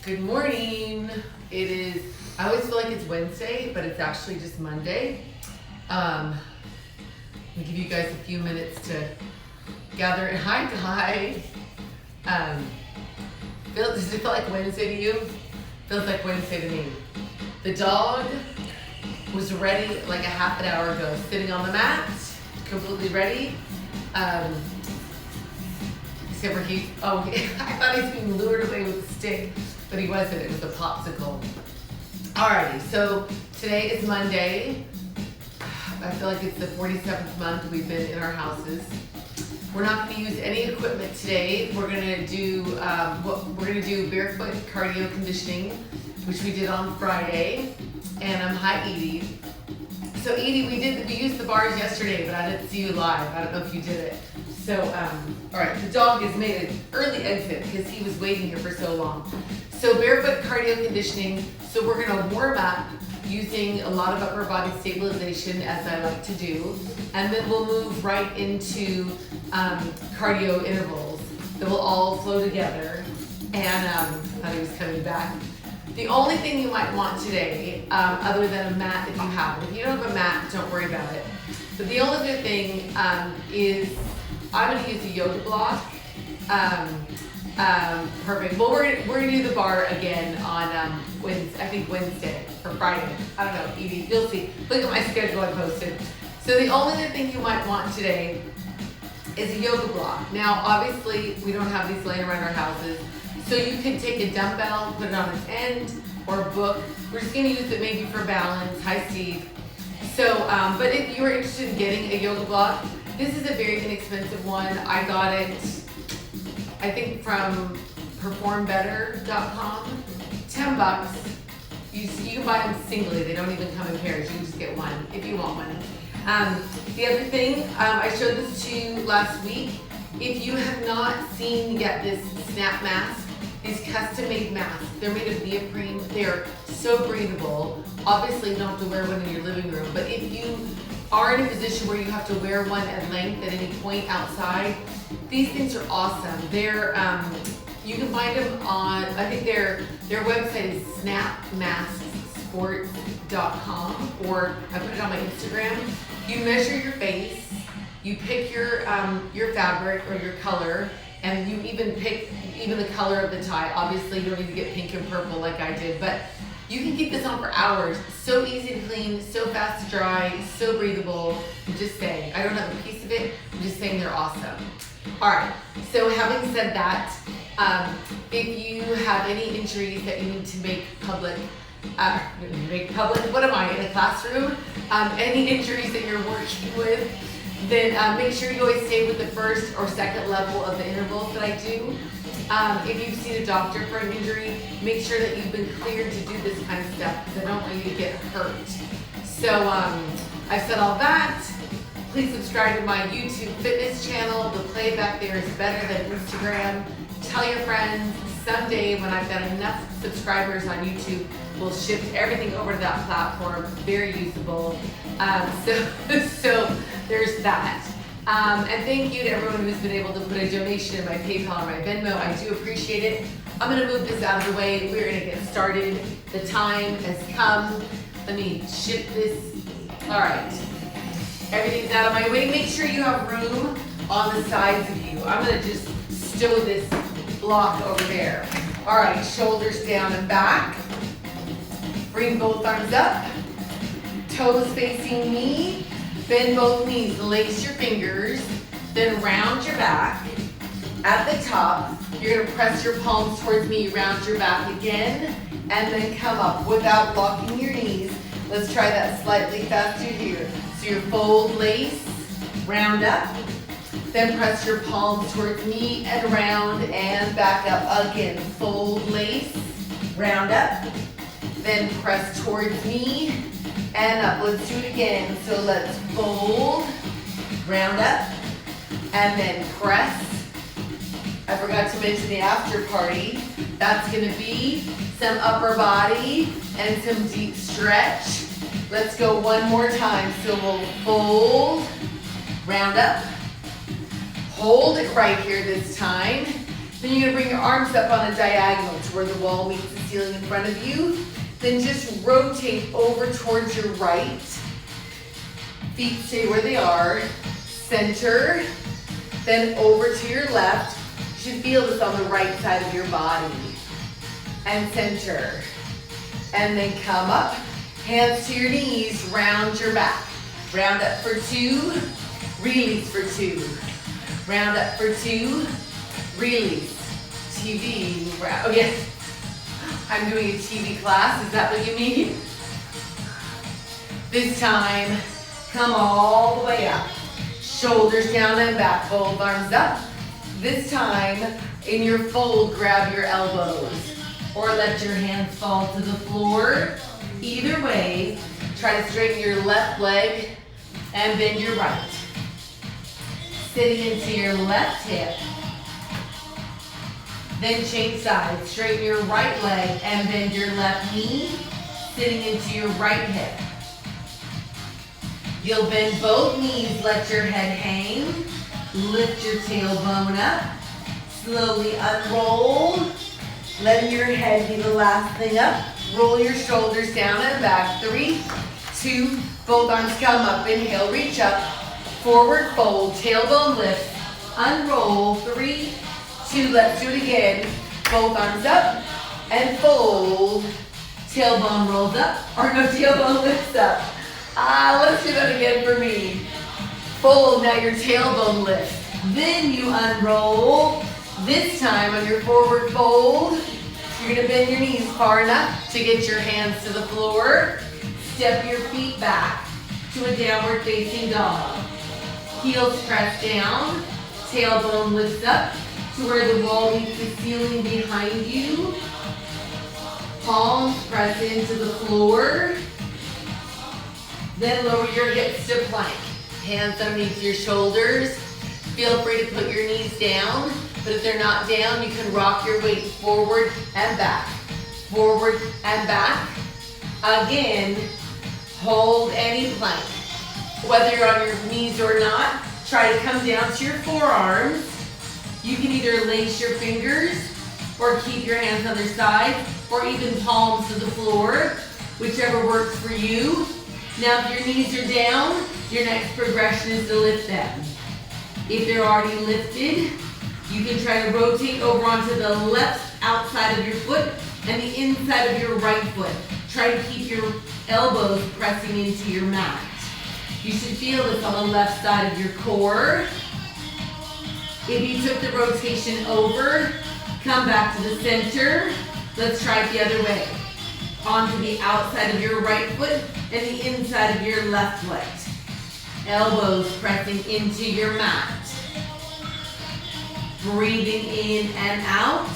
Good morning. I always feel like it's Wednesday, but it's actually just Monday. Let me give you guys a few minutes to gather. Hi, guys. Does it feel like Wednesday to you? Feels like Wednesday to me. The dog was ready like a half an hour ago, sitting on the mat, completely ready. Except for I thought he was being lured away with a stick, but he wasn't. It was a popsicle. Alrighty, so today is Monday. I feel like it's the 47th month we've been in our houses. We're not going to use any equipment today. We're going to do barefoot cardio conditioning, which we did on Friday. And hi, Edie. So Edie, we used the bars yesterday, but I didn't see you live. I don't know if you did it. So, all right, the dog has made an early exit because he was waiting here for so long. So barefoot cardio conditioning. So we're going to warm up using a lot of upper body stabilization, as I like to do, and then we'll move right into cardio intervals that will all flow together. And I thought he was coming back. The only thing you might want today, other than a mat if you have it. If you don't have a mat, don't worry about it. But the only other thing is I'm going to use a yoga block. Perfect. Well, we're going to do the bar again on Wednesday or Friday. I don't know, Edie, you'll see. Look at my schedule I posted. So the only other thing you might want today is a yoga block. Now, obviously, we don't have these laying around our houses. So you can take a dumbbell, put it on its end, or a book. We're just going to use it maybe for balance. Hi, Steve. So, but if you're interested in getting a yoga block, this is a very inexpensive one. I got it, I think, from performbetter.com. $10. You can buy them singly. They don't even come in pairs. You can just get one if you want one. The other thing, I showed this to you last week. If you have not seen yet this snap mask, these custom-made masks, they're made of neoprene. They're so breathable. Obviously, you don't have to wear one in your living room, but if you are in a position where you have to wear one at length at any point outside, these things are awesome. They're you can find them on, I think their website is snapmasksports.com, or I put it on my Instagram. You measure your face, you pick your fabric or your color, and you even pick the color of the tie. Obviously, you don't need to get pink and purple like I did, but you can keep this on for hours. So easy to clean, so fast to dry, so breathable. I'm just saying, I don't have a piece of it. I'm just saying they're awesome. All right, so having said that, if you have any injuries that you need to make public, what am I, in a classroom? Any injuries that you're working with, then make sure you always stay with the first or second level of the intervals that I do. If you've seen a doctor for an injury, make sure that you've been cleared to do this kind of stuff, because I don't want you to get hurt. So I've said all that. Please subscribe to my YouTube fitness channel. The playback there is better than Instagram. Tell your friends. Someday when I've got enough subscribers on YouTube, we'll shift everything over to that platform. Very usable. So there's that. And thank you to everyone who's been able to put a donation in my PayPal or my Venmo. I do appreciate it. I'm going to move this out of the way. We're going to get started. The time has come. Let me shift this. All right. Everything's out of my way. Make sure you have room on the sides of you. I'm going to just stow this block over there. All right. Shoulders down and back. Bring both arms up. Toes facing me. Bend both knees, lace your fingers, then round your back. At the top, you're gonna press your palms towards me, round your back again, and then come up without locking your knees. Let's try that slightly faster here. So you fold, lace, round up, then press your palms towards me and round and back up again. Fold, lace, round up, then press towards me, and up. Let's do it again. So let's fold, round up, and then press. I forgot to mention the after party. That's gonna be some upper body and some deep stretch. Let's go one more time. So we'll fold, round up, hold it right here this time. Then you're gonna bring your arms up on a diagonal to where the wall meets the ceiling in front of you. Then just rotate over towards your right. Feet stay where they are. Center. Then over to your left. You should feel this on the right side of your body. And center. And then come up. Hands to your knees, round your back. Round up for 2. Release for 2. Round up for 2. Release. TV. Oh yes. I'm doing a TV class. Is that what you mean? This time, come all the way up. Shoulders down and back. Both arms up. This time, in your fold, grab your elbows. Or let your hands fall to the floor. Either way, try to straighten your left leg and bend your right. Sitting into your left hip. Then change sides. Straighten your right leg and bend your left knee. Sitting into your right hip. You'll bend both knees, let your head hang. Lift your tailbone up. Slowly unroll. Letting your head be the last thing up. Roll your shoulders down and back. 3, 2, both arms come up. Inhale, reach up. Forward fold, tailbone lift. Unroll. 3, 2, let's do it again. Both arms up and fold. Tailbone rolls up, or no, tailbone lifts up. Let's do that again for me. Fold, now your tailbone lifts. Then you unroll. This time on your forward fold, you're gonna bend your knees far enough to get your hands to the floor. Step your feet back to a downward facing dog. Heels press down, tailbone lifts up to where the wall meets the ceiling behind you. Palms press into the floor. Then lower your hips to plank. Hands underneath your shoulders. Feel free to put your knees down, but if they're not down, you can rock your weight forward and back. Forward and back. Again, hold any plank. Whether you're on your knees or not, try to come down to your forearms. You can either lace your fingers or keep your hands on their side or even palms to the floor, whichever works for you. Now if your knees are down, your next progression is to lift them. If they're already lifted, you can try to rotate over onto the left outside of your foot and the inside of your right foot. Try to keep your elbows pressing into your mat. You should feel this on the left side of your core. If you took the rotation over, come back to the center. Let's try it the other way. Onto the outside of your right foot and the inside of your left foot. Elbows pressing into your mat. Breathing in and out.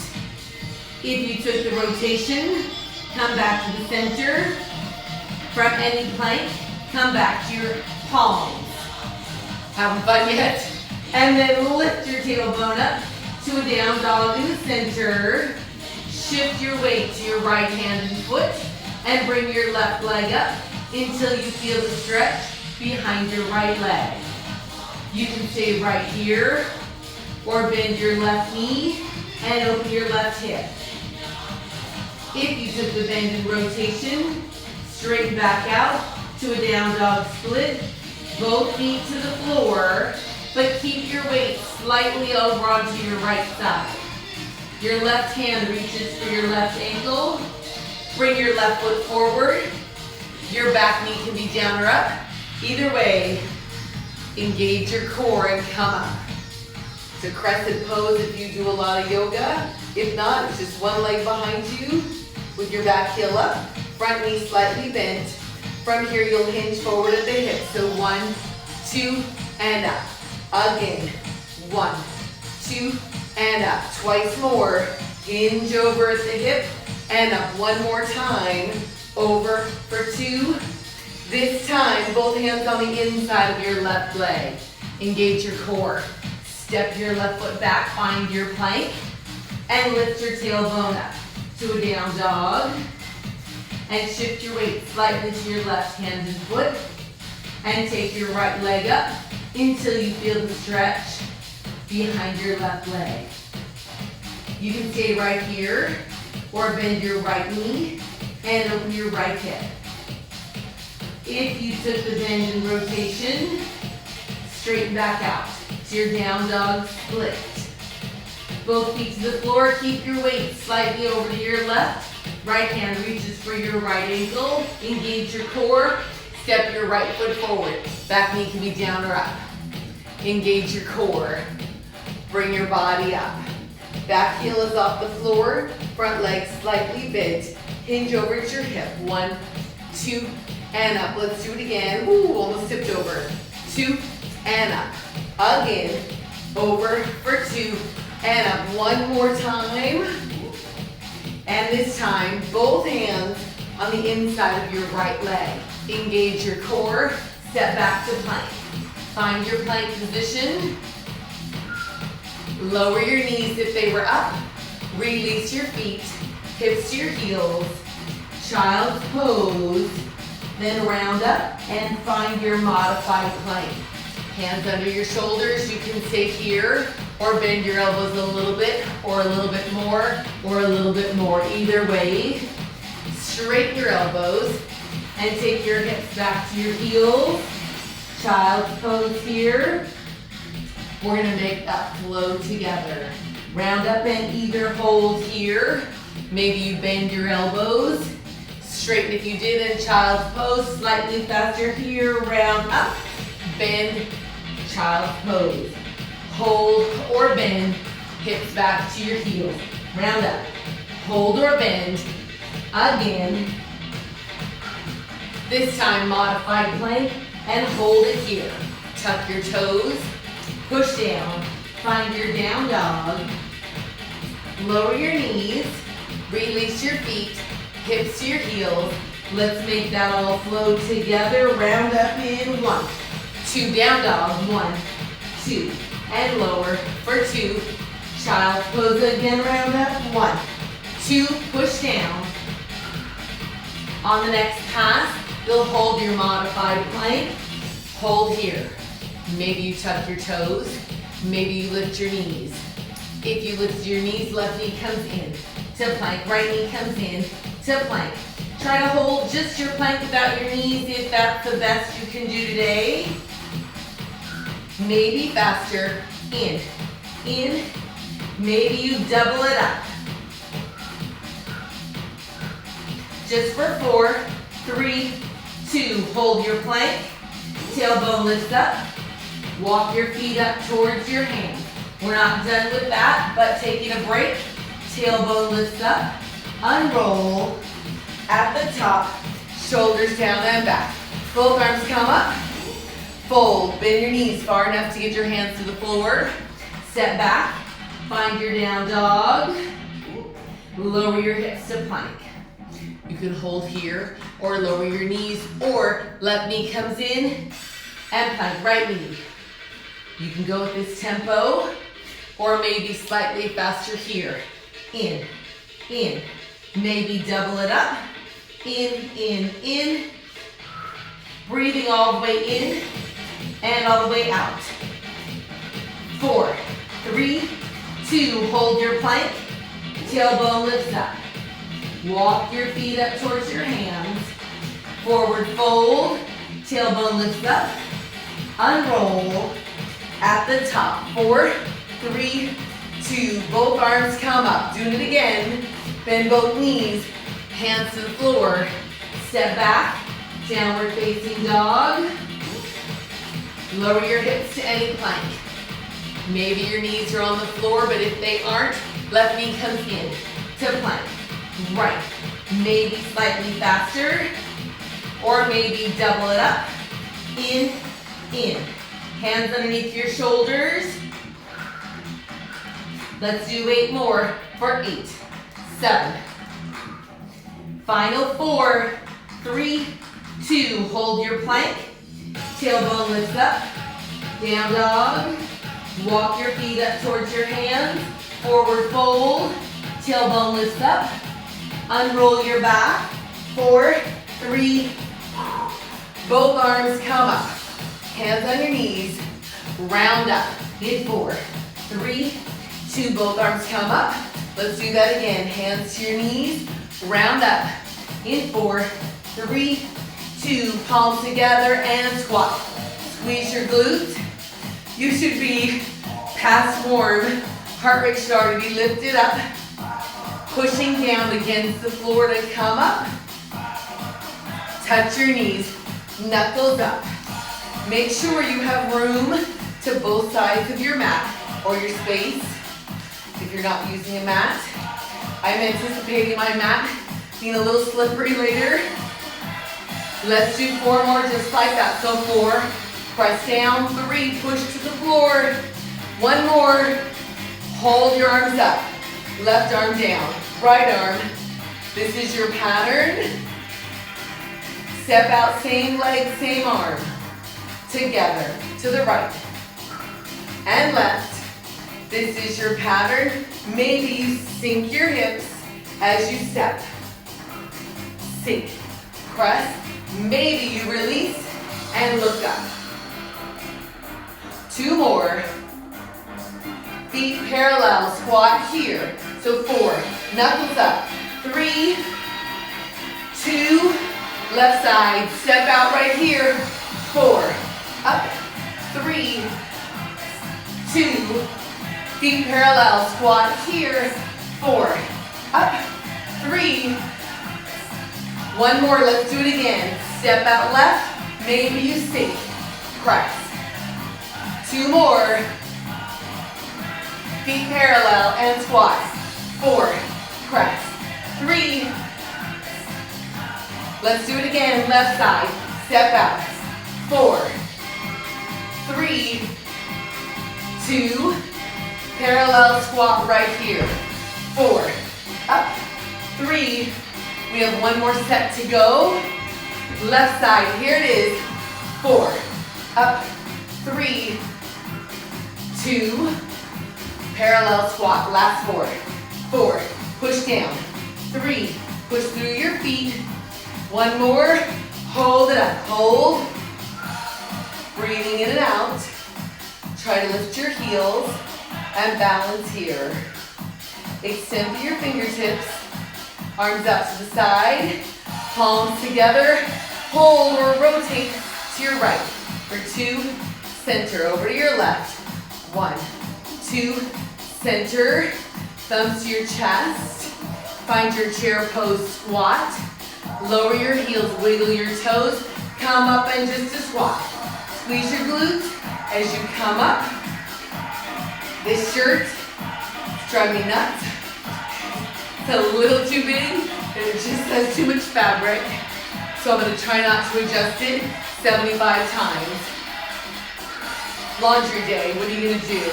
If you took the rotation, come back to the center. From any plank, come back to your palms. Having fun yet? And then lift your tailbone up to a down dog in the center. Shift your weight to your right hand and foot and bring your left leg up until you feel the stretch behind your right leg. You can stay right here or bend your left knee and open your left hip. If you took the bend and rotation, straighten back out to a down dog split. Both feet to the floor, but keep your weight slightly over onto your right side. Your left hand reaches for your left ankle. Bring your left foot forward. Your back knee can be down or up. Either way, engage your core and come up. It's a crescent pose if you do a lot of yoga. If not, it's just one leg behind you with your back heel up, front knee slightly bent. From here, you'll hinge forward at the hip. So 1, 2, and up. Again, 1, 2, and up. Twice more. Hinge over at the hip and up. One more time. Over for 2. This time, both hands on the inside of your left leg. Engage your core. Step your left foot back, find your plank, and lift your tailbone up to a down dog. And shift your weight slightly to your left hand and foot. And take your right leg up until you feel the stretch behind your left leg. You can stay right here or bend your right knee and open your right hip. If you took the bend and rotation, straighten back out to your down dog split. Both feet to the floor, keep your weight slightly over to your left. Right hand reaches for your right ankle, engage your core, step your right foot forward. Back knee can be down or up. Engage your core, bring your body up. Back heel is off the floor, front leg slightly bent. Hinge over at your hip. 1, 2, and up. Let's do it again. Ooh, almost tipped over. 2, and up. Again, over for 2, and up. One more time. And this time, both hands on the inside of your right leg. Engage your core, step back to plank. Find your plank position. Lower your knees if they were up. Release your feet, hips to your heels. Child's pose. Then round up and find your modified plank. Hands under your shoulders. You can stay here or bend your elbows a little bit or a little bit more or a little bit more. Either way, straighten your elbows and take your hips back to your heels. Child's pose here. We're gonna make that flow together. Round up and either hold here. Maybe you bend your elbows. Straighten if you did in child's pose. Slightly faster here. Round up, bend, child's pose. Hold or bend, hips back to your heels. Round up, hold or bend. Again. This time modified plank and hold it here. Tuck your toes, push down, find your down dog. Lower your knees, release your feet, hips to your heels. Let's make that all flow together. Round up in 1, 2, down dog, 1, 2, and lower for 2. Child's pose again, round up, 1, 2, push down. On the next pass, you'll hold your modified plank. Hold here. Maybe you tuck your toes. Maybe you lift your knees. If you lift your knees, left knee comes in to plank. Right knee comes in to plank. Try to hold just your plank without your knees if that's the best you can do today. Maybe faster. In. Maybe you double it up. Just for 4, 3, 2. Hold your plank. Tailbone lifts up. Walk your feet up towards your hands. We're not done with that, but taking a break. Tailbone lifts up. Unroll. At the top. Shoulders down and back. Both arms come up. Fold. Bend your knees far enough to get your hands to the floor. Step back. Find your down dog. Lower your hips to plank. You can hold here or lower your knees, or left knee comes in and plank. Right knee. You can go with this tempo or maybe slightly faster here. In. Maybe double it up. In. Breathing all the way in and all the way out. 4, 3, 2. Hold your plank. Tailbone lifts up. Walk your feet up towards your hands. Forward fold. Tailbone lifts up. Unroll. At the top. 4, 3, 2. Both arms come up. Doing it again. Bend both knees. Hands to the floor. Step back. Downward facing dog. Lower your hips to any plank. Maybe your knees are on the floor, but if they aren't, left knee comes in to plank. Right. Maybe slightly faster, or maybe double it up. In. Hands underneath your shoulders. Let's do 8 more for 8, 7. Final 4, 3, 2. Hold your plank. Tailbone lifts up. Down dog. Walk your feet up towards your hands. Forward fold. Tailbone lifts up. Unroll your back. 4, 3. Both arms come up. Hands on your knees. Round up. In 4, 3, 2. Both arms come up. Let's do that again. Hands to your knees, round up. In 4, 3, 2, palms together and squat. Squeeze your glutes. You should be past warm. Heart rate should already be lifted up. Pushing down against the floor to come up. Touch your knees, knuckles up. Make sure you have room to both sides of your mat or your space if you're not using a mat. I'm anticipating my mat being a little slippery later. Let's do 4 more just like that. So 4, press down, 3, push to the floor. 1 more, hold your arms up. Left arm down, right arm. This is your pattern. Step out, same leg, same arm. Together, to the right and left. This is your pattern. Maybe you sink your hips as you step. Sink, press. Maybe you release and look up. 2 more. Feet parallel, squat here. So 4, knuckles up. 3, 2, left side, step out right here. 4, up, 3, 2, feet parallel, squat here. 4, up, 3, 1 more, let's do it again. Step out left, maybe you sink, press. 2 more, feet parallel and squat. 4, press. 3, let's do it again, left side, step out. 4, 3, 2, parallel squat right here. 4, up, 3, we have 1 more set to go. Left side, here it is. 4, up, 3, 2, parallel squat, last 4. 4, push down. 3, push through your feet. 1 more, hold it up, hold. Breathing in and out. Try to lift your heels and balance here. Extend through your fingertips. Arms out to the side. Palms together. Hold or rotate to your right. For 2, center. Over to your left. 1, 2, center. Thumbs to your chest. Find your chair pose squat. Lower your heels, wiggle your toes. Come up and just a squat. Squeeze your glutes as you come up. This shirt is driving me nuts. It's a little too big and it just has too much fabric. So I'm going to try not to adjust it 75 times. Laundry day, what are you going to do?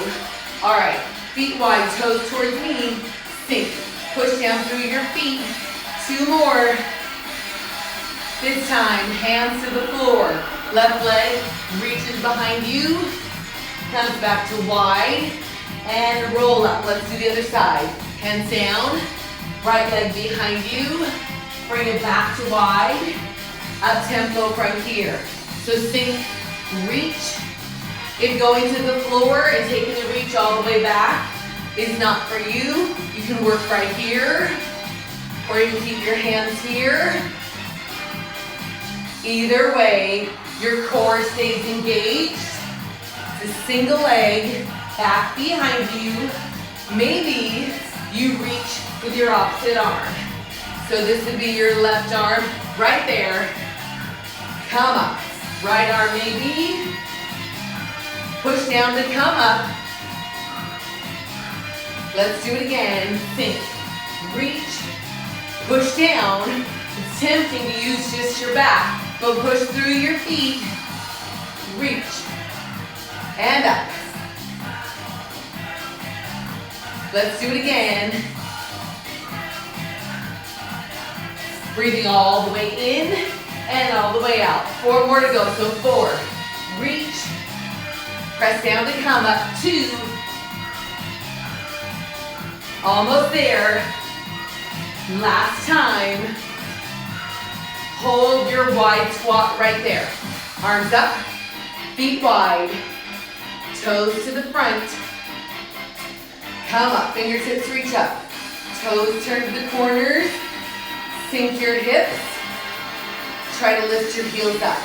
All right, feet wide, toes towards me. Sink, push down through your feet. 2 more. This time, hands to the floor. Left leg reaches behind you, comes back to wide, and roll up. Let's do the other side. Hands down, right leg behind you, bring it back to wide, up tempo from here. So sink, reach. If going to the floor and taking the reach all the way back is not for you, you can work right here, or you can keep your hands here. Either way, your core stays engaged. The single leg back behind you. Maybe you reach with your opposite arm. So this would be your left arm right there. Come up. Right arm maybe. Push down to come up. Let's do it again. Sink. Reach. Push down. It's tempting to use just your back. But push through your feet, reach, and up. Let's do it again. Breathing all the way in and all the way out. 4 more to go, so 4, reach, press down to come up, 2, almost there, last time. Hold your wide squat right there. Arms up, feet wide, toes to the front. Come up, fingertips reach up. Toes turn to the corners. Sink your hips. Try to lift your heels up.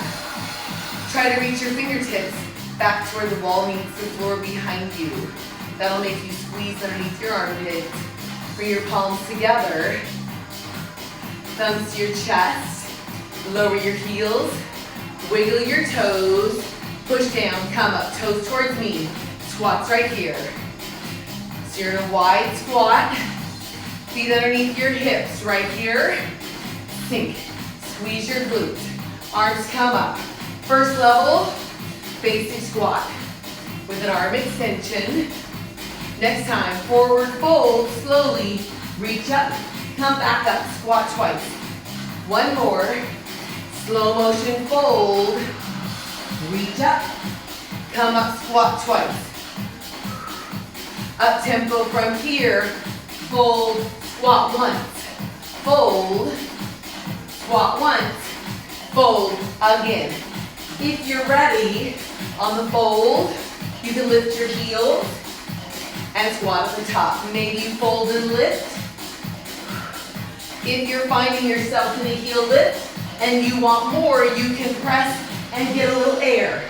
Try to reach your fingertips back to where the wall meets the floor behind you. That'll make you squeeze underneath your armpits. Bring your palms together. Thumbs to your chest. Lower your heels. Wiggle your toes. Push down, come up, toes towards me. Squats right here. So you're in a wide squat. Feet underneath your hips right here. Sink. Squeeze your glutes. Arms come up. First level, basic squat with an arm extension. Next time, forward fold, slowly reach up, come back up, squat twice. One more, slow motion fold, reach up, come up, squat twice. Up tempo from here, fold, squat once, fold, squat once, fold again. If you're ready, on the fold, you can lift your heels and squat at the top. Maybe you fold and lift. If you're finding yourself in a heel lift and you want more, you can press and get a little air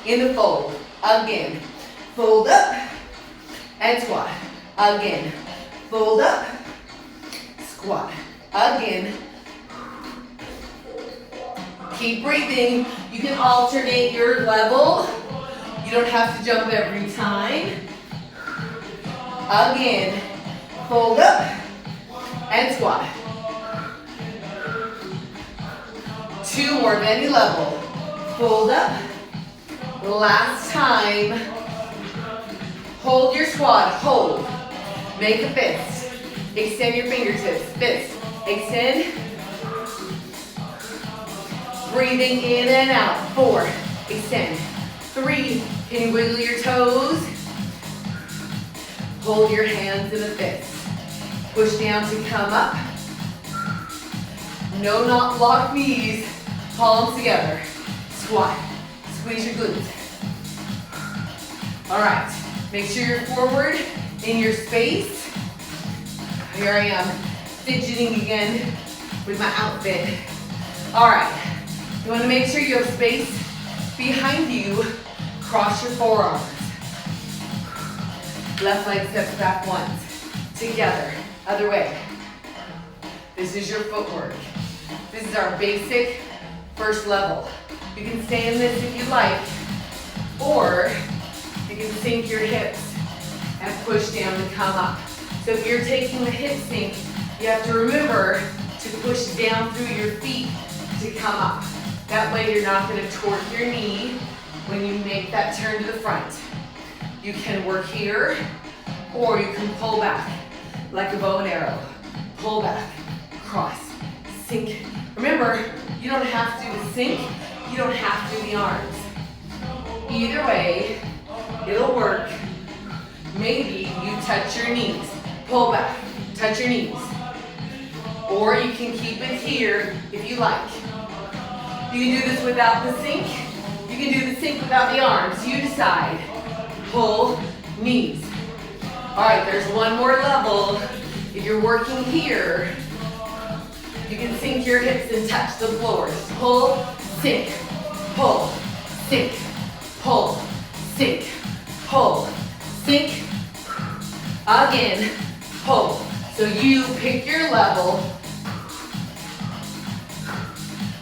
in the fold. Again, fold up and squat. Again, fold up, squat. Again. Keep breathing. You can alternate your level. You don't have to jump every time. Again, fold up and squat. Two more of any level. Fold up. Last time. Hold your squat. Hold. Make a fist. Extend your fingertips. Fist. Extend. Breathing in and out. 4, extend. 3, can you wiggle your toes? Hold your hands in a fist. Push down to come up. No not lock knees. Palms together. Squat. Squeeze your glutes. All right, make sure you're forward in your space. Here I am, fidgeting again with my outfit. All right. You want to make sure you have space behind you. Cross your forearms. Left leg steps back once. Together. Other way. This is your footwork. This is our basic first level. You can stay in this if you like, or you can sink your hips and push down to come up. So if you're taking the hip sink, you have to remember to push down through your feet to come up. That way you're not going to torque your knee when you make that turn to the front. You can work here, or you can pull back like a bow and arrow. Pull back, cross, sink. Remember, you don't have to do the sink, you don't have to do the arms. Either way, it'll work. Maybe you touch your knees, pull back, touch your knees. Or you can keep it here if you like. You can do this without the sink. You can do the sink without the arms. You decide. Pull, knees. All right, there's one more level. If you're working here, you can sink your hips and touch the floor. Pull, sink, pull, sink, pull, sink, pull, sink. Again, pull. So you pick your level.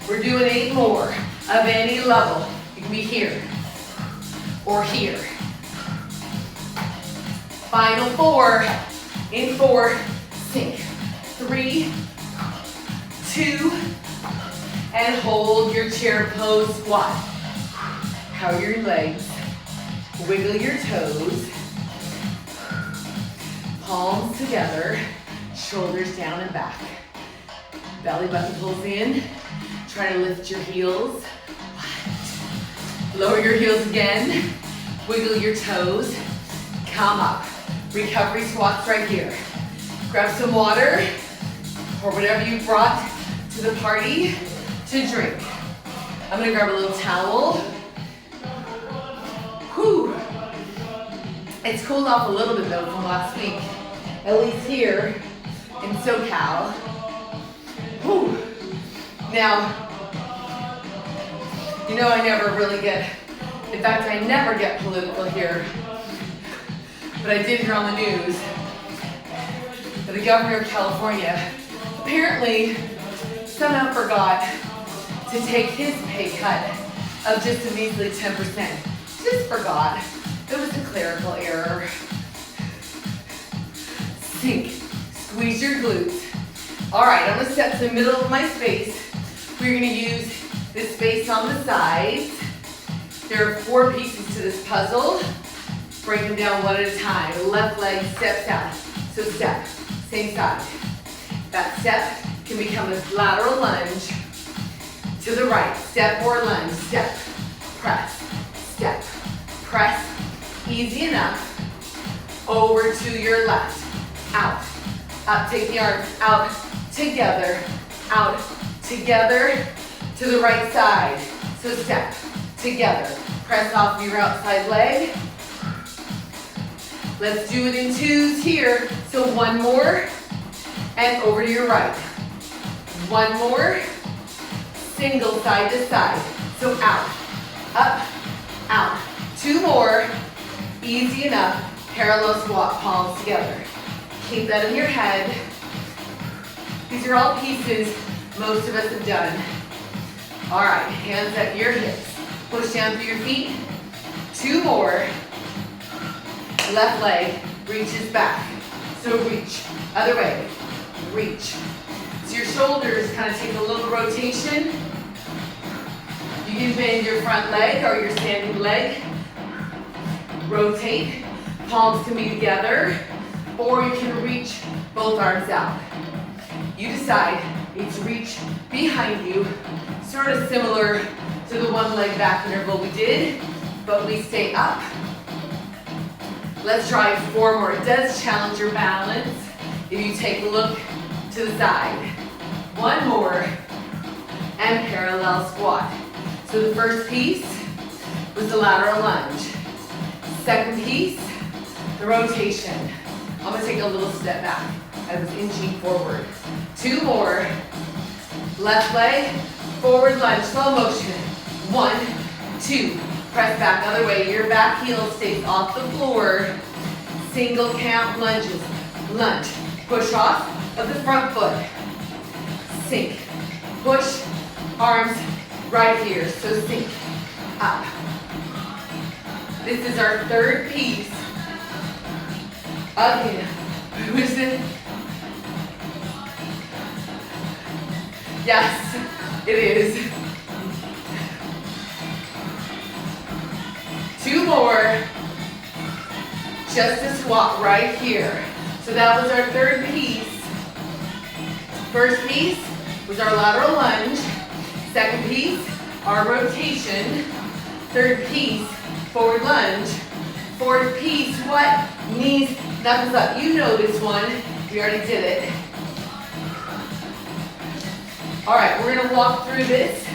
We're doing 8 more of any level. You can be here or here. Final 4. In 4, sink. 3, 2, and hold your chair pose squat. Power your legs. Wiggle your toes. Palms together. Shoulders down and back. Belly button pulls in. Try to lift your heels. Lower your heels again. Wiggle your toes. Come up. Recovery squats right here. Grab some water or whatever you brought to the party to drink. I'm gonna grab a little towel. Whew. It's cooled off a little bit though from last week. At least here. in SoCal. Whew. Now, you know I never really get, in fact I never get political here, but I did hear on the news that the governor of California apparently somehow forgot to take his pay cut of just a measly 10%. Just forgot. It was a clerical error. Sink. Squeeze your glutes. All right, I'm gonna step to the middle of my space. We're gonna use this space on the sides. There are 4 pieces to this puzzle. Break them down one at a time. Left leg steps out. So step, same side. That step can become a lateral lunge to the right. Step or lunge, step, press, step, press. Easy enough. Over to your left, out, up, take the arms out, together, out, together, to the right side. So step, together, press off your outside leg. Let's do it in 2s here. So 1 more, and over to your right. 1 more, single side to side. So out, up, out. 2 more, easy enough. Parallel squat, palms together. Keep that in your head. These are all pieces most of us have done. All right, hands at your hips. Push down through your feet. 2 more. Left leg reaches back. So reach, other way, reach. So your shoulders kind of take a little rotation. You can bend your front leg or your standing leg. Rotate. Palms can be together, or you can reach both arms out. You decide. It's reach behind you, sort of similar to the 1 leg back interval we did, but we stay up. Let's try 4 more. It does challenge your balance if you take a look to the side. 1 more, and parallel squat. So the first piece was the lateral lunge. Second piece, the rotation. I'm gonna take a little step back. I was inching forward. 2 more. Left leg, forward lunge, slow motion. 1, 2. Press back, other way. Your back heel stays off the floor. Single count lunges. Lunge. Push off of the front foot. Sink. Push. Arms right here. So sink. Up. This is our 3rd piece. Again. Who's it? Yes, it is. 2 more. Just a squat right here. So that was our 3rd piece. First piece was our lateral lunge. Second piece, our rotation. 3rd piece, forward lunge. 4th piece, what? Knees, knuckles up. You know this one. We already did it. All right, we're gonna walk through this.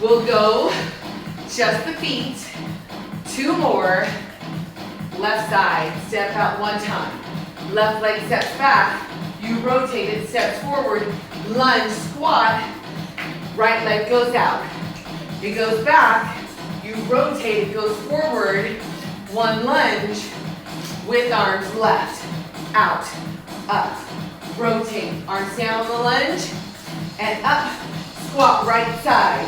We'll go just the feet. 2 more. Left side, step out 1 time. Left leg steps back. You rotate it, steps forward. Lunge, squat. Right leg goes out. It goes back. You rotate, it goes forward. 1 lunge with arms left, out, up. Rotate, arms down on the lunge. And up, squat right side,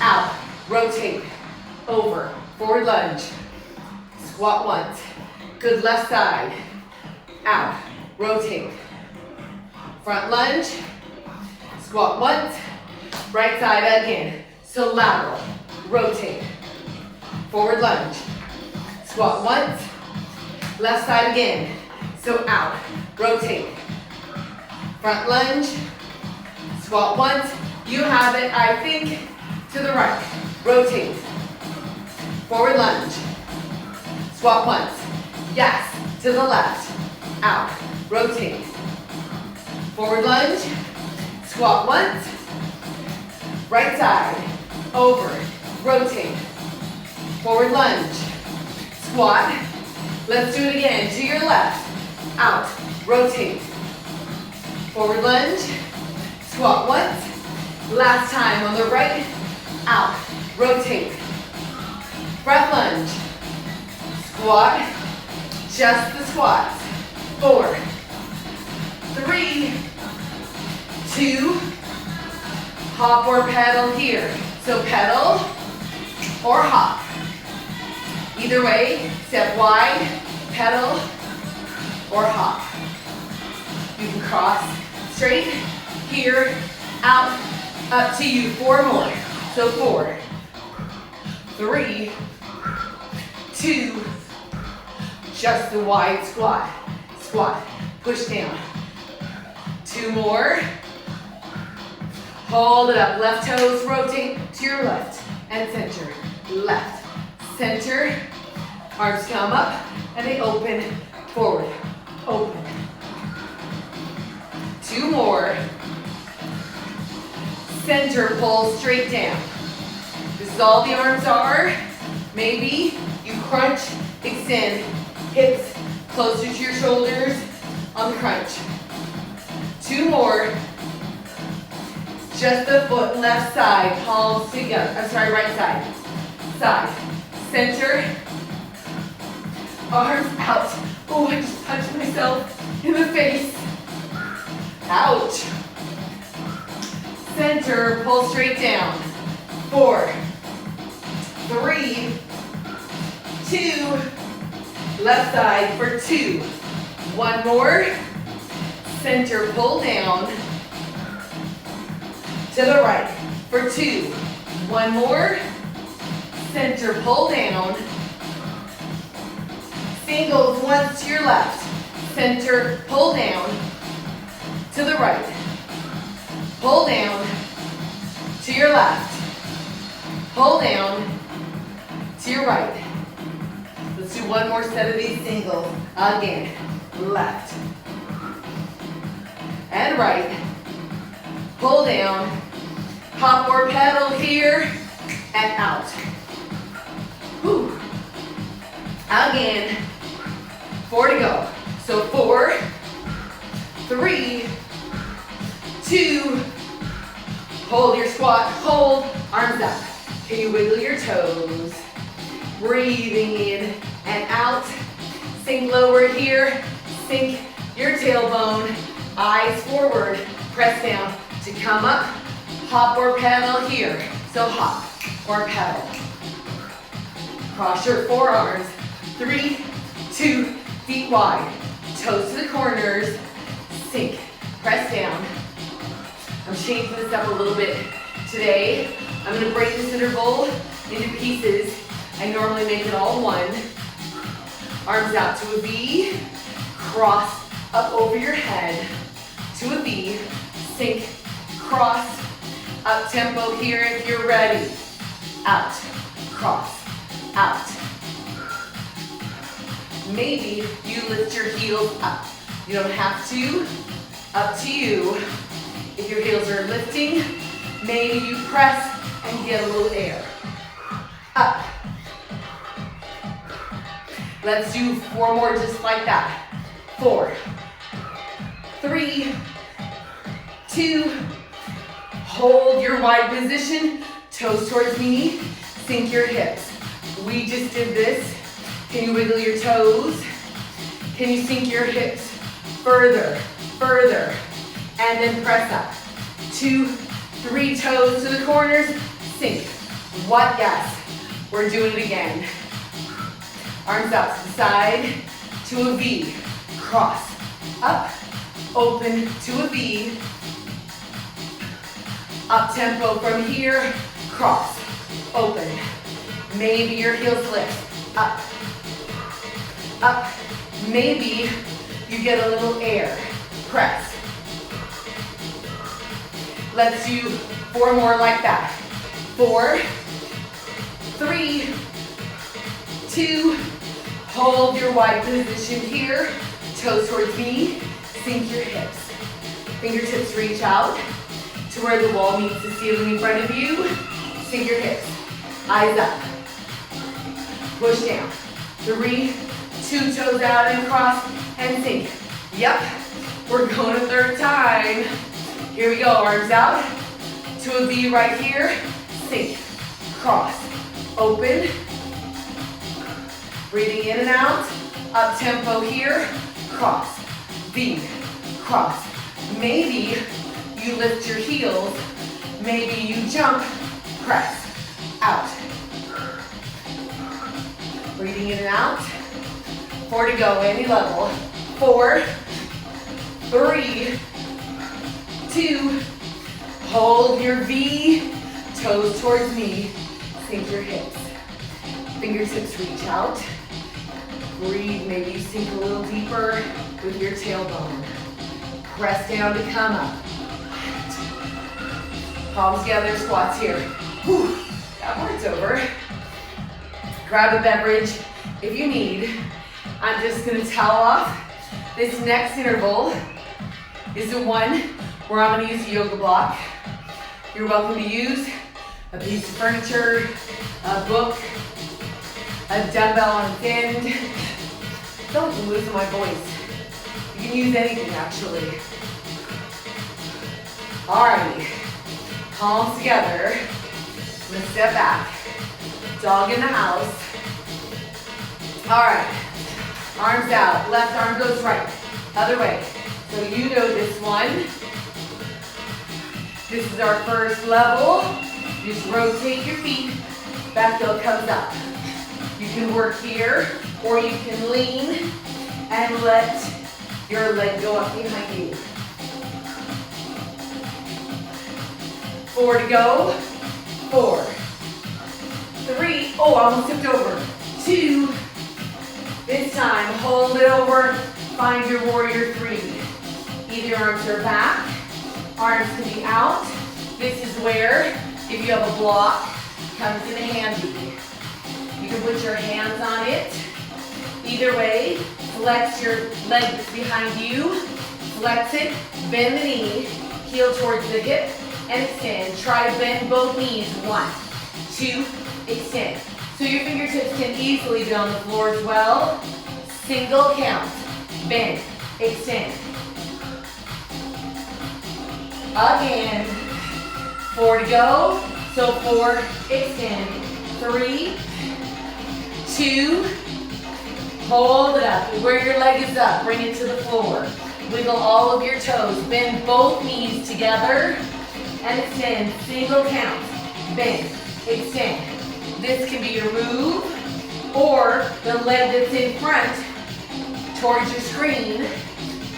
out, rotate, over, forward lunge, squat once, good left side, out, rotate, front lunge, squat once, right side again, so lateral, rotate, forward lunge, squat once, left side again, so out, rotate, front lunge, squat once, you have it, I think, to the right. Rotate. Forward lunge. Squat once. Yes, to the left. Out. Rotate. Forward lunge. Squat once. Right side. Over. Rotate. Forward lunge. Squat. Let's do it again. To your left. Out. Rotate. Forward lunge, squat once. Last time on the right, out, rotate. Front lunge, squat, just the squats. 4, 3, 2, hop or pedal here. So pedal or hop. Either way, step wide, pedal or hop. You can cross straight, here, out, up to you. 4 more. So 4, 3, 2, just the wide squat. Squat, push down. 2 more. Hold it up. Left toes rotate to your left and center. Left, center. Arms come up and they open forward. Open. 2 more. Center, pull straight down. This is all the arms are. Maybe you crunch, extend, hips closer to your shoulders on the crunch. 2 more. Just the foot, left side, palms together. I'm sorry, right side. Side, center, arms out. Oh, I just punched myself in the face. Ouch. Center, pull straight down. 4, 3, 2, left side for 2. 1 more. Center, pull down. To the right for 2. 1 more. Center, pull down. Singles once to your left. Center, pull down. To the right. Pull down. To your left. Pull down. To your right. Let's do 1 more set of these singles. Again. Left. And right. Pull down. Hop or pedal here. And out. Whew. Again. 4 to go. So 4, 3, 2, hold your squat, hold, arms up. Can you wiggle your toes? Breathing in and out. Sink lower here. Sink your tailbone. Eyes forward. Press down to come up. Hop or pedal here. So hop or pedal. Cross your forearms. 3, 2, feet wide. Toes to the corners. Sink. Press down. I'm changing this up a little bit today. I'm going to break this interval into pieces. I normally make it all one. Arms out to a V. Cross up over your head to a V. Sink. Cross. Up tempo here if you're ready. Out. Cross. Out. Maybe you lift your heels up. You don't have to. Up to you. If your heels are lifting, maybe you press and get a little air. Up. Let's do 4 more just like that. 4, 3, 2, hold your wide position, toes towards me, sink your hips. We just did this. Can you wiggle your toes? Can you sink your hips further, further, and then press up. 2, 3 toes to the corners, sink. What? Yes. We're doing it again. Arms out to the side, to a V. Cross, up, open to a V. Up tempo from here, cross, open. Maybe your heels lift, up, up. Maybe you get a little air, press. Let's do 4 more like that. 4, 3, 2, hold your wide position here, toes towards me, sink your hips. Fingertips reach out to where the wall meets the ceiling in front of you, sink your hips, eyes up, push down. 3, 2 toes out and cross and sink. Yep, We're going a third time. Here we go, arms out. To a V right here. Sink, cross, open. Breathing in and out. Up tempo here. Cross, V, cross. Maybe you lift your heels. Maybe you jump, press, out. Breathing in and out. 4 to go, any level. 4, 3, 2, hold your V, toes towards me, sink your hips. Fingertips reach out. Breathe, maybe you sink a little deeper with your tailbone. Press down to come up. Palms together, squats here. Whew, that part's over. Grab a beverage if you need. I'm just gonna towel off. This next interval is the one where I'm gonna use a yoga block. You're welcome to use a piece of furniture, a book, a dumbbell on its end. Don't lose my voice. You can use anything actually. Alrighty, palms together. I'm gonna step back. Dog in the house. Alright, arms out. Left arm goes right. Other way. So you know this one. This is our first level. Just rotate your feet. Back heel comes up. You can work here, or you can lean and let your leg go up behind you. 4 to go. 4, 3, oh, I almost tipped over. 2, this time, hold it over, find your warrior 3. Either arms are back, arms can be out. This is where, if you have a block, comes in handy. You can put your hands on it. Either way, flex your leg that's behind you, flex it, bend the knee, heel towards the hip, and extend. Try to bend both knees. 1, 2, extend. So your fingertips can easily be on the floor as well. Single count. Bend, extend. Again. 4 to go. So 4, extend. 3, 2, hold it up. Where your leg is up, bring it to the floor. Wiggle all of your toes. Bend both knees together. And extend, single count, bend, extend. This can be your move, or the leg that's in front towards your screen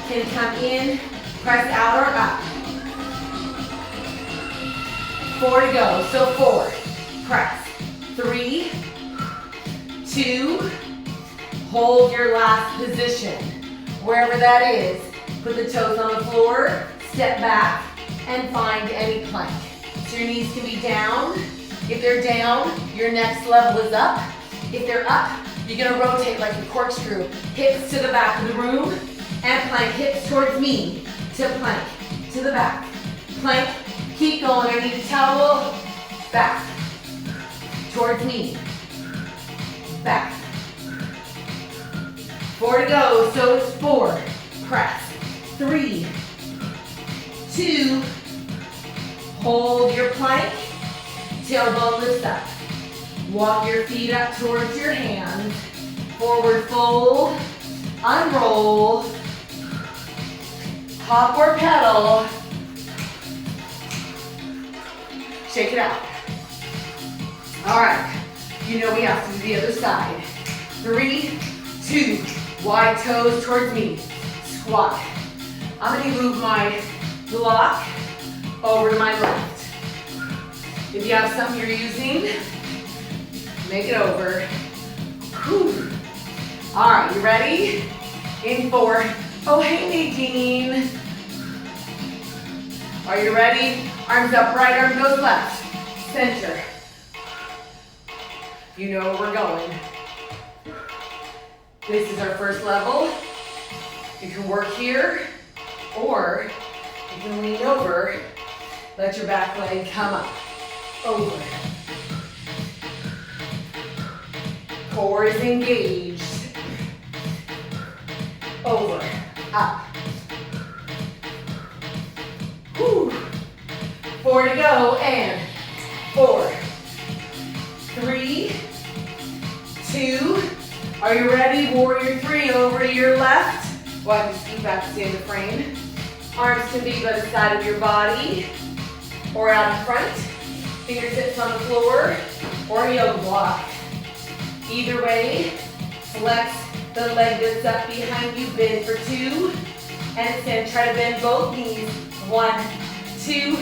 can come in, press out or up. 4 to go, so 4, press, 3, 2, hold your last position. Wherever that is, put the toes on the floor, step back, and find any plank. So your knees can be down. If they're down, your next level is up. If they're up, you're gonna rotate like a corkscrew. Hips to the back of the room, and plank. Hips towards me, to plank, to the back. Plank, keep going. I need a towel. Back, towards me, back. 4 to go, so it's 4, press, 3, 2, hold your plank, tailbone lifts up. Walk your feet up towards your hands, forward fold, unroll, hop or pedal, shake it out. All right, you know we have to do the other side. 3, 2, wide toes towards me, squat. I'm gonna move my block over to my left. If you have something you're using, make it over. Whew. All right, you ready? In 4. Oh, hey, Nadine. Are you ready? Arms up, right arm goes left. Center. You know where we're going. This is our first level. You can work here, or you can lean over, let your back leg come up, over. Core is engaged. Over, up. Whew. 4 to go, and 4, 3, 2. Are you ready? Warrior 3, over to your left. Walk your feet back to stay in the frame. Arms can be by the side of your body or out in front. Fingertips on the floor or yoga block. Either way, flex the leg that's up behind you, bend for 2, and extend. Try to bend both knees. 1, 2,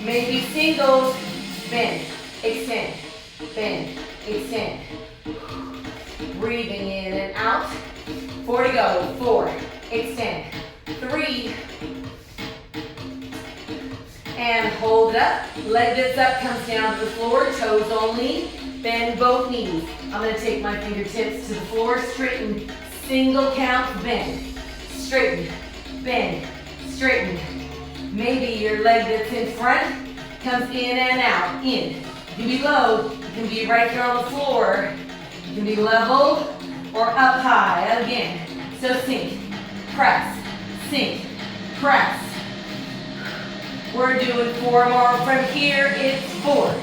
maybe singles. Bend, extend, bend, extend. Breathing in and out. 4 to go. 4, extend. 3, and hold it up. Leg that's up comes down to the floor, toes only. Bend both knees. I'm going to take my fingertips to the floor, straighten, single count, bend. Straighten, bend, straighten. Maybe your leg that's in front comes in and out, in. You can be low, you can be right here on the floor. You can be level or up high, again. So sink, press, sink, press. We're doing 4 more from here. It's 4.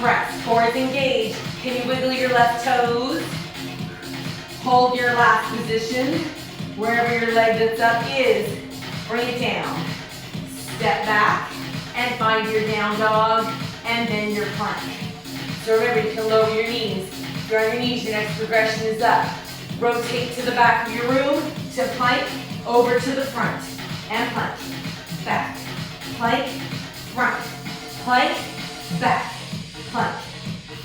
Press. Core is engaged. Can you wiggle your left toes? Hold your last position. Wherever your leg that's up is, bring it down. Step back and find your down dog and then your plank. So remember, you can lower your knees. If you're on your knees, your next progression is up. Rotate to the back of your room to plank, over to the front, and plank. Back. Plank, front, plank, back, plank,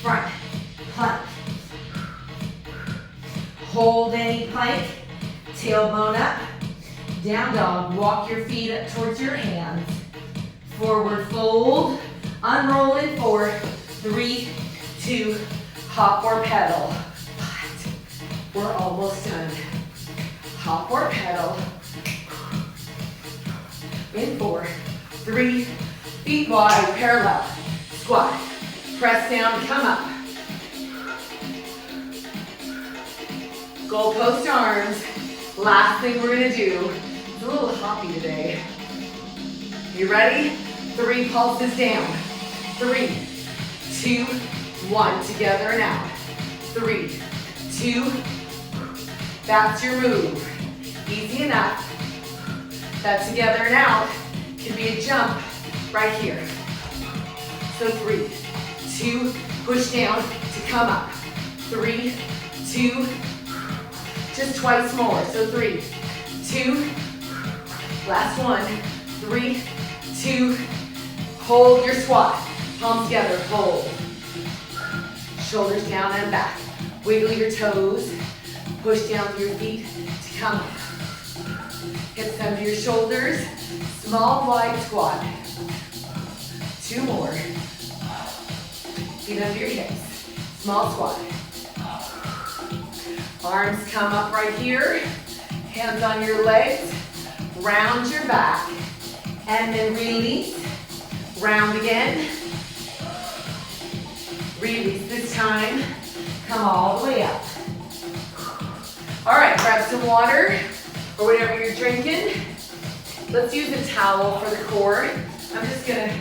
front, plank. Hold any plank, tailbone up, down dog. Walk your feet up towards your hands. Forward fold, unroll in 4, 3, 2, hop or pedal. But we're almost done. Hop or pedal. In 4, 3, feet wide, parallel, squat, press down, come up. Goalpost arms. Last thing we're gonna do, it's a little hoppy today. You ready? 3 pulses down. 3, 2, 1, together and out. 3, 2, that's your move. Easy enough. That together and out can be a jump right here. So 3, 2, push down to come up. 3, 2, just twice more. So 3, 2, last one. 3, 2, hold your squat. Palms together, hold. Shoulders down and back. Wiggle your toes. Push down through your feet to come up. Hips under your shoulders. Small, wide squat. 2 more. Feet under your hips. Small squat. Arms come up right here. Hands on your legs. Round your back. And then release. Round again. Release this time. Come all the way up. All right, grab some water or whatever you're drinking. Let's use a towel for the core. I'm just gonna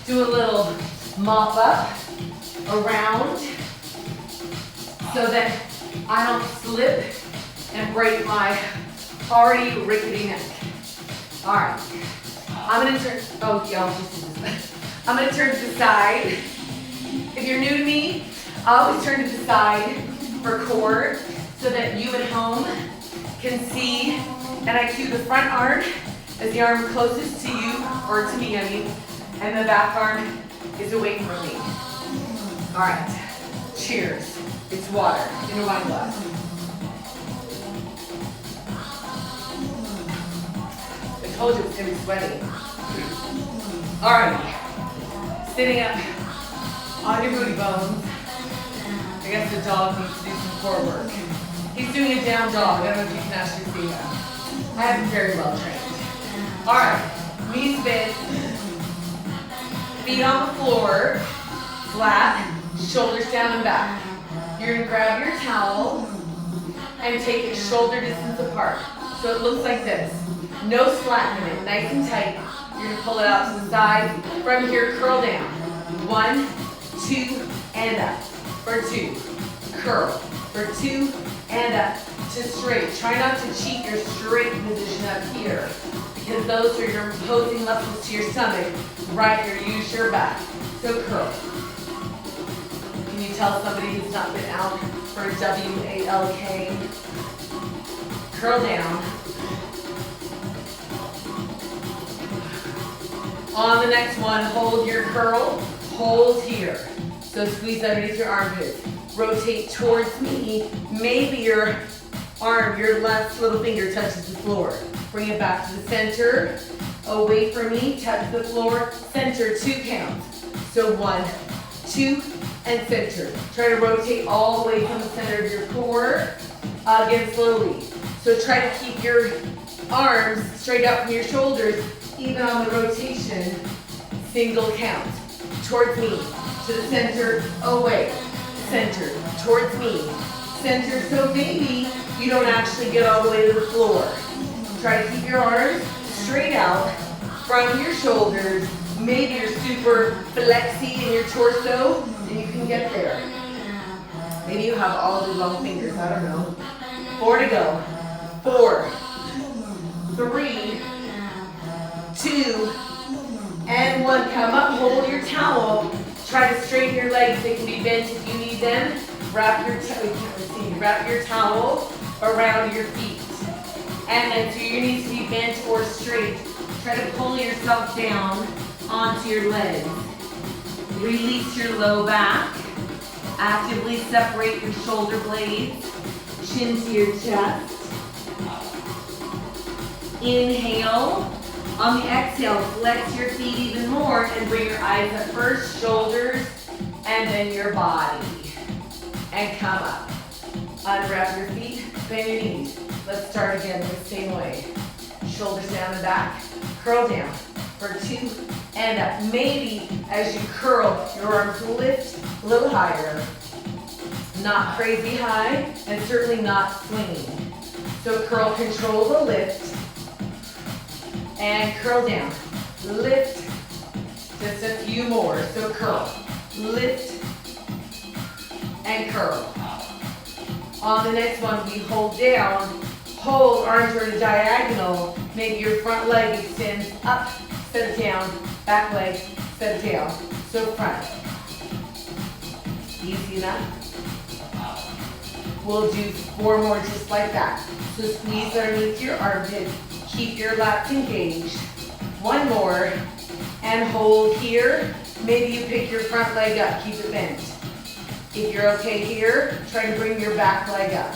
do a little mop up around so that I don't slip and break my already rickety neck. All right, I'm gonna turn, oh yeah, I'm gonna turn to the side. If you're new to me, I always turn to the side for core so that you at home can see, and I cue the front arm as the arm closest to you, or to me, I mean, and the back arm is away from me. All right, cheers. It's water in a wine glass. I told you it was gonna be sweaty. All right, sitting up on your booty bones. I guess the dog needs to do some core work. He's doing a down dog. I don't know if you can actually see that. I haven't very well trained. All right, knees bent, feet on the floor, flat, shoulders down and back. You're gonna grab your towel and take it shoulder distance apart. So it looks like this. No slack in it, nice and tight. You're gonna pull it out to the side. From here, curl down. 1, 2, and up. For 2, curl. For 2, and up to straight. Try not to cheat your straight position up here, because those are your opposing muscles to your stomach. Right here, use your back. So curl. Can you tell somebody who's not been out for a WALK? Curl down. On the next one, hold your curl. Hold here. So squeeze underneath your armpits. Rotate towards me. Maybe your arm, your left little finger touches the floor. Bring it back to the center. Away from me, touch the floor. Center, 2 counts. So 1, 2, and center. Try to rotate all the way from the center of your core. Again, slowly. So try to keep your arms straight out from your shoulders, even on the rotation. Single count. Towards me, to the center, away. Center, towards me. Center, so maybe you don't actually get all the way to the floor. Try to keep your arms straight out from your shoulders. Maybe you're super flexy in your torso and you can get there. Maybe you have all the long fingers, I don't know. 4 to go. 4, 3, 2, and 1. Come up, hold your towel. Try to straighten your legs. They can be bent if you need them. Wrap your towel around your feet. And then so your knees to be bent or straight. Try to pull yourself down onto your legs. Release your low back. Actively separate your shoulder blades. Chin to your chest. Inhale. On the exhale, flex your feet even more and bring your eyes up first, shoulders, and then your body. And come up. Unwrap your feet, bend your knees. Let's start again the same way. Shoulders down and back, curl down for 2 and up. Maybe as you curl, your arms lift a little higher. Not crazy high, and certainly not swinging. So curl, control the lift. And curl down. Lift. Just a few more. So curl. Lift. And curl. On the next one, we hold down. Hold, arms are at a diagonal. Maybe your front leg extends up, set it down. Back leg, set it down. So front. Easy enough. We'll do 4 more just like that. So squeeze underneath your armpit. Keep your lats engaged. 1 more. And hold here. Maybe you pick your front leg up. Keep it bent. If you're okay here, try to bring your back leg up.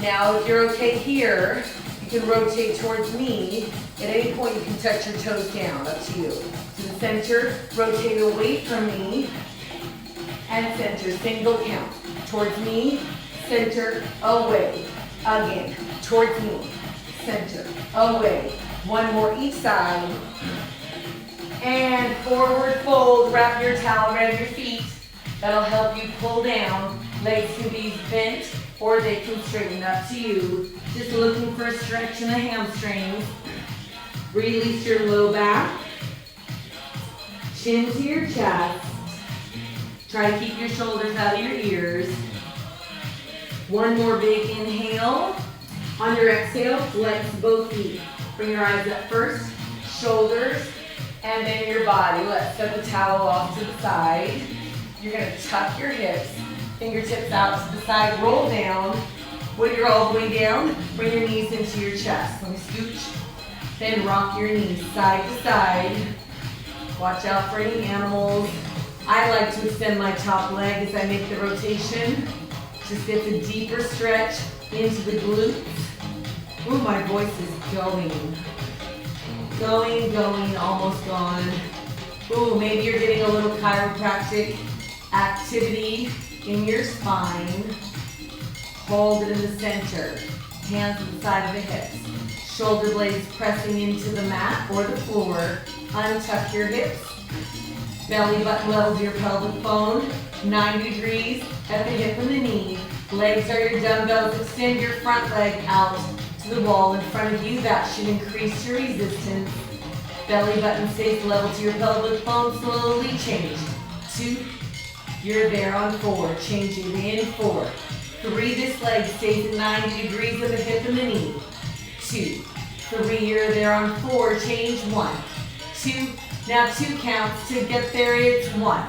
Now, if you're okay here, you can rotate towards me. At any point, you can touch your toes down. Up to you. To the center, rotate away from me. And center, single count. Towards me, center, away. Again, towards me. Center, away. 1 more each side. And forward fold. Wrap your towel around your feet. That'll help you pull down. Legs can be bent or they can straighten, up to you. Just looking for a stretch in the hamstrings. Release your low back. Chin to your chest. Try to keep your shoulders out of your ears. 1 more big inhale. On your exhale, flex both feet. Bring your eyes up first, shoulders, and then your body. Let's set the towel off to the side. You're gonna tuck your hips, fingertips out to the side, roll down. When you're all the way down, bring your knees into your chest. Let me scooch. Then rock your knees side to side. Watch out for any animals. I like to extend my top leg as I make the rotation. Just get the deeper stretch into the glutes. Ooh, my voice is going. Going, almost gone. Ooh, maybe you're getting a little chiropractic activity in your spine. Hold it in the center. Hands to the side of the hips. Shoulder blades pressing into the mat or the floor. Untuck your hips. Belly button level to your pelvic bone. 90 degrees at the hip and the knee. Legs are your dumbbells. Extend your front leg out to the wall in front of you. That should increase your resistance. Belly button stays level to your pelvic bone. Slowly change. 2. You're there on 4. Changing in 4. 3. This leg stays at 90 degrees of the hip and the knee. 2. 3. You're there on 4. Change 1. 2. Now 2 counts. To get there, it's 1,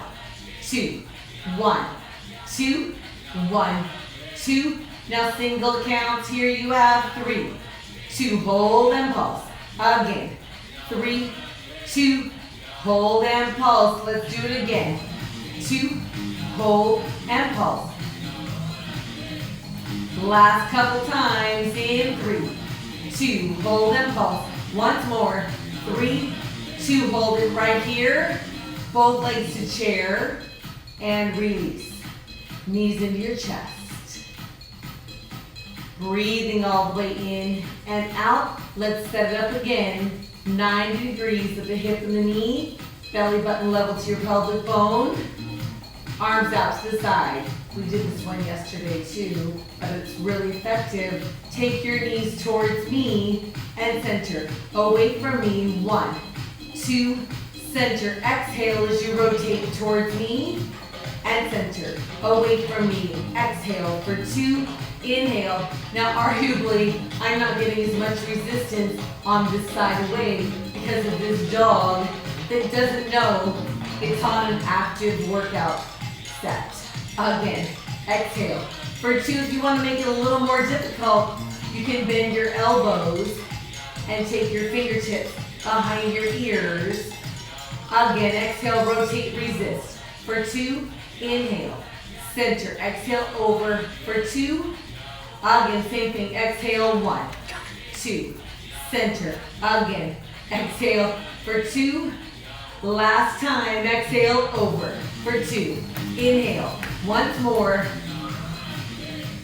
2, 1, 2, 1, 2. Now single counts. Here you have 3, 2. Hold and pulse. Again. 3, 2. Hold and pulse. Let's do it again. 2. Hold and pulse. Last couple times in 3, 2. Hold and pulse. Once more. 3, 2. Hold it right here. Both legs to chair. And release. Knees into your chest. Breathing all the way in and out. Let's set it up again. 90 degrees at the hip and the knee. Belly button level to your pelvic bone. Arms out to the side. We did this one yesterday too, but it's really effective. Take your knees towards me and center. Away from me. 1, 2, center. Exhale as you rotate towards me and center. Away from me. Exhale for 2. Inhale. Now arguably, I'm not getting as much resistance on this side away because of this dog that doesn't know it's on an active workout set. Again, exhale. For 2, if you want to make it a little more difficult, you can bend your elbows and take your fingertips behind your ears. Again, exhale, rotate, resist. For 2, inhale, center, exhale, over. For 2, again, same thing, exhale, 1, 2, center, again, exhale, for 2, last time, exhale, over. For 2, inhale, once more,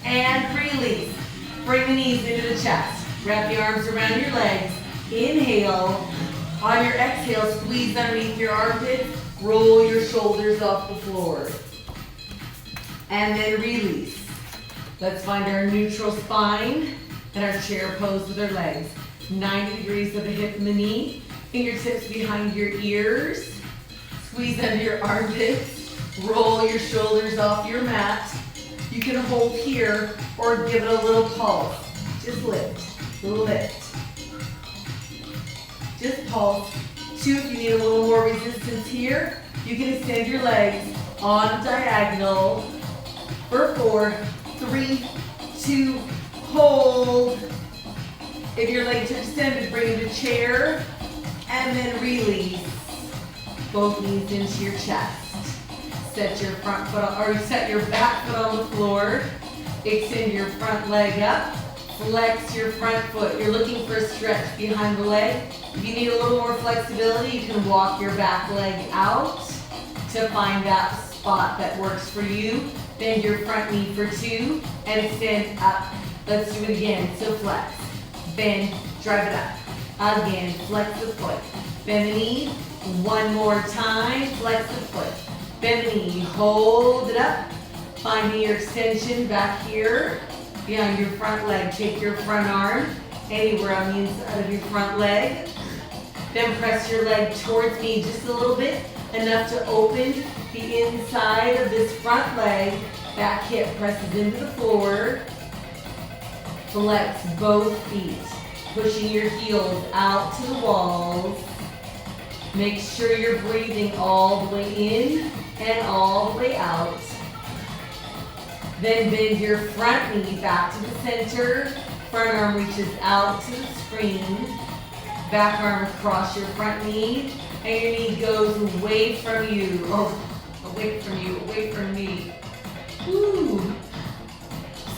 and release. Bring the knees into the chest. Wrap the arms around your legs. Inhale. On your exhale, squeeze underneath your armpits. Roll your shoulders off the floor. And then release. Let's find our neutral spine and our chair pose with our legs. 90 degrees of the hip and the knee. Fingertips behind your ears. Squeeze under your armpits. Roll your shoulders off your mat. You can hold here or give it a little pulse. Just lift, lift. Just pulse. 2, if you need a little more resistance here, you can extend your legs on diagonal. For 4, 3, 2, hold. If your legs are extended, bring the chair and then release. Both knees into your chest. Set your front foot on, or set your back foot on the floor. Extend your front leg up. Flex your front foot. You're looking for a stretch behind the leg. If you need a little more flexibility, you can walk your back leg out to find that spot that works for you. Bend your front knee for 2 and extend up. Let's do it again. So flex, bend, drive it up. Again, flex the foot. Bend the knee. One more time. Flex the foot. Bend the knee. Hold it up. Finding your extension back here behind your front leg. Take your front arm anywhere on the inside of your front leg. Then press your leg towards me just a little bit, enough to open the inside of this front leg. Back hip presses into the floor. Flex both feet, pushing your heels out to the walls. Make sure you're breathing all the way in and all the way out. Then bend your front knee back to the center. Front arm reaches out to the screen. Back arm across your front knee. And your knee goes away from you. Oh, away from you, away from me. Woo.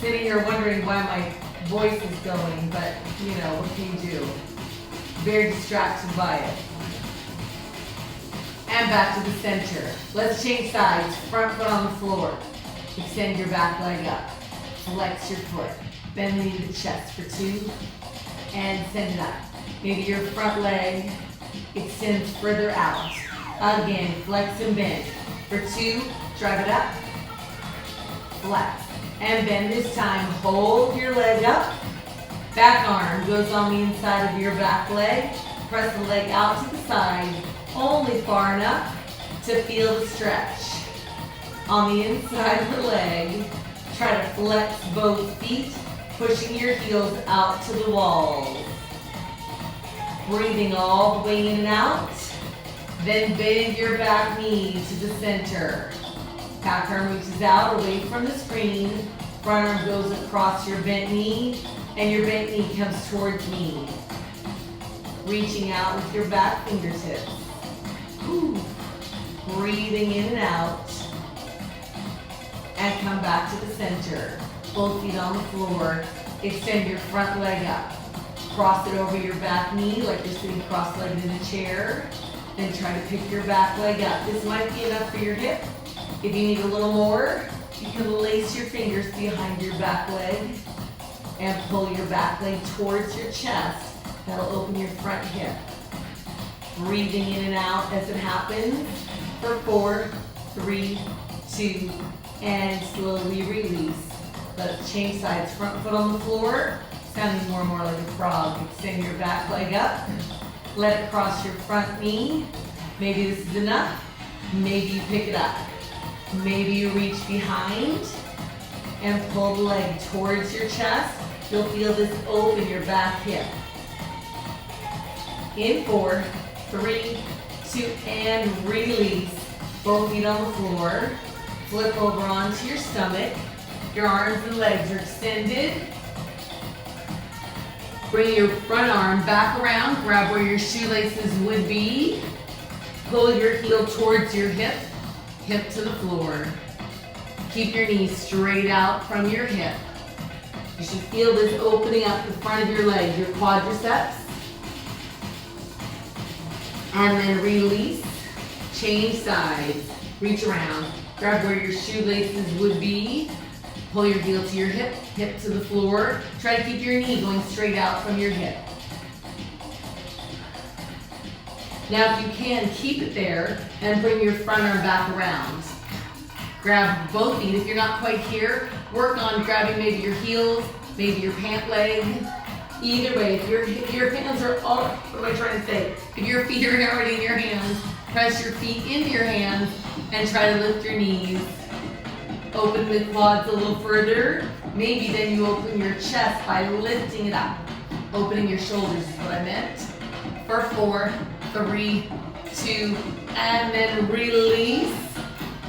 Sitting here wondering why my voice is going, but you know, what can you do? Very distracted by it. And back to the center. Let's change sides. Front foot on the floor. Extend your back leg up. Flex your foot. Bend the knee to the chest for 2. And send it up. Maybe your front leg extends further out. Again, flex and bend. For 2, drive it up. Flex. And bend this time. Hold your leg up. Back arm goes on the inside of your back leg. Press the leg out to the side, only far enough to feel the stretch. On the inside of the leg, try to flex both feet, pushing your heels out to the walls. Breathing all the way in and out. Then bend your back knee to the center. Back arm reaches out away from the screen. Front arm goes across your bent knee, and your bent knee comes towards me. Reaching out with your back fingertips. Ooh. Breathing in and out. And come back to the center. Both feet on the floor. Extend your front leg up. Cross it over your back knee like you're sitting cross-legged in a chair. Then try to pick your back leg up. This might be enough for your hip. If you need a little more, you can lace your fingers behind your back leg and pull your back leg towards your chest. That'll open your front hip. Breathing in and out as it happens for 4, 3, 2, and slowly release. Let's change sides. Front foot on the floor, sounding more and more like a frog. Extend your back leg up. Let it cross your front knee. Maybe this is enough. Maybe you pick it up. Maybe you reach behind and pull the leg towards your chest. You'll feel this open your back hip. In 4, 3, 2, and release. Both feet on the floor. Flip over onto your stomach. Your arms and legs are extended. Bring your front arm back around. Grab where your shoelaces would be. Pull your heel towards your hip. Hip to the floor. Keep your knees straight out from your hip. You should feel this opening up the front of your leg, your quadriceps. And then release. Change sides. Reach around. Grab where your shoelaces would be. Pull your heel to your hip, hip to the floor. Try to keep your knee going straight out from your hip. Now if you can, keep it there and bring your front arm back around. Grab both feet. If you're not quite here, work on grabbing maybe your heels, maybe your pant leg. Either way, if your hands are all, what am I trying to say? If your feet are already in your hands, press your feet into your hands and try to lift your knees. Open the quads a little further. Maybe then you open your chest by lifting it up. Opening your shoulders is what I meant. For 4, 3, 2, and then release.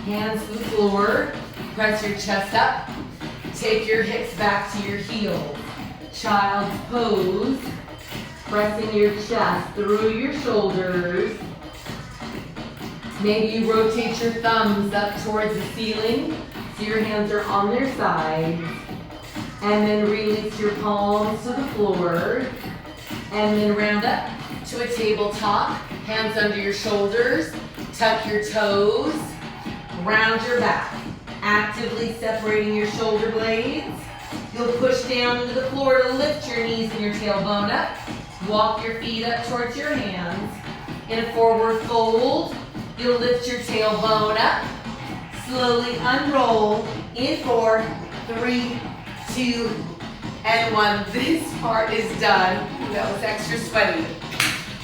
Hands to the floor. Press your chest up. Take your hips back to your heels. Child's pose. Pressing your chest through your shoulders. Maybe you rotate your thumbs up towards the ceiling. So your hands are on their sides. And then release your palms to the floor. And then round up to a tabletop. Hands under your shoulders. Tuck your toes. Round your back. Actively separating your shoulder blades. You'll push down into the floor to lift your knees and your tailbone up. Walk your feet up towards your hands. In a forward fold, you'll lift your tailbone up. Slowly unroll in 4, 3, 2, and 1. This part is done. Ooh, that was extra sweaty.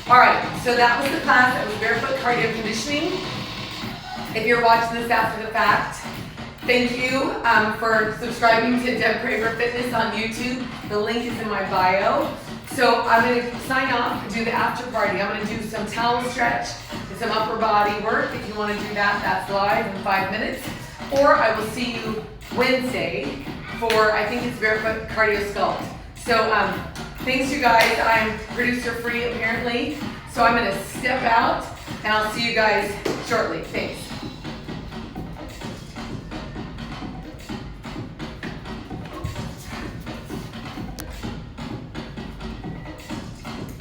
All right, so that was the class. That was Barefoot Cardio Conditioning. If you're watching this after the fact, thank you for subscribing to Deb Craver Fitness on YouTube. The link is in my bio. So I'm going to sign off and do the after party. I'm going to do some towel stretch and some upper body work. If you want to do that, that's live in 5 minutes. Or I will see you Wednesday for, I think it's Barefoot Cardio Sculpt. So thanks you guys. I'm producer free apparently. So I'm going to step out and I'll see you guys shortly. Thanks.